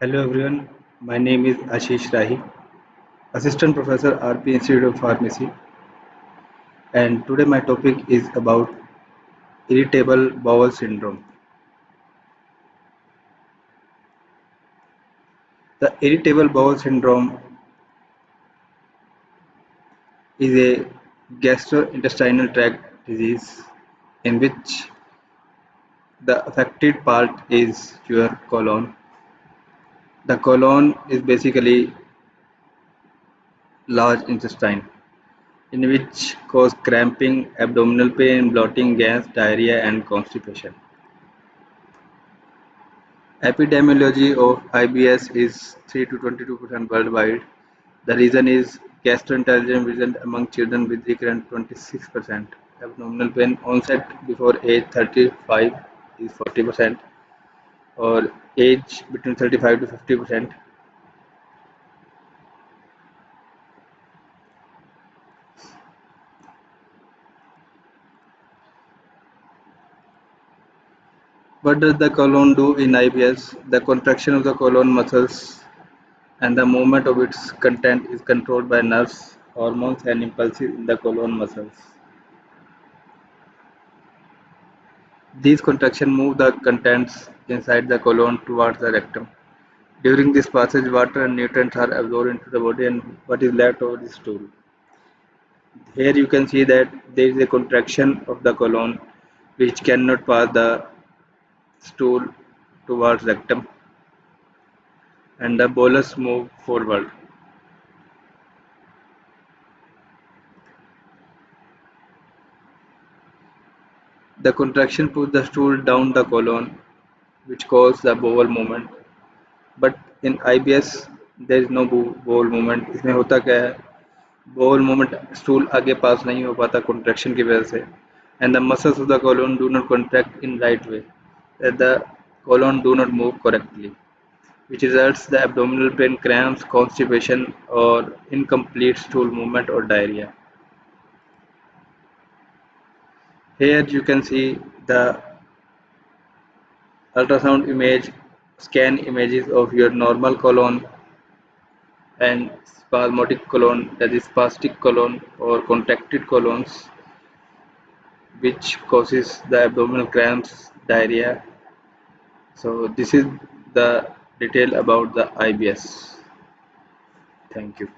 Hello everyone, my name is Ashish Rahi, Assistant Professor RP Institute of Pharmacy, and today my topic is about irritable bowel syndrome. The irritable bowel syndrome is a gastrointestinal tract disease in which the affected part is your colon. The colon is basically large intestine in which cause cramping, abdominal pain, bloating, gas, diarrhea and constipation. Epidemiology of IBS is 3 to 22% worldwide. The reason is gastrointestinal vision among children with recurrent 26%. Abdominal pain onset before age 35 is 40% or age between 35 to 50%. What does the colon do in IBS? The contraction of the colon muscles and the movement of its content is controlled by nerves, hormones and impulses in the colon muscles. These contractions move the contents inside the colon towards the rectum. During this passage, water and nutrients are absorbed into the body and what is left over is stool. Here you can see that there is a contraction of the colon which cannot pass the stool towards rectum and the bolus move forward. The contraction pushes the stool down the colon which causes the bowel movement. But in IBS there is no bowel movement. इसमें होता क्या है bowel movement stool आगे पास नहीं हो पाता contraction की वजह से and the muscles of the colon do not contract in right way that the colon do not move correctly which results the abdominal pain cramps constipation or incomplete stool movement or diarrhea. Here you can see the ultrasound image scan images of your normal colon and spasmodic colon, that is spastic colon or contracted colons, which causes the abdominal cramps, diarrhea. So this is the detail about the IBS. Thank you.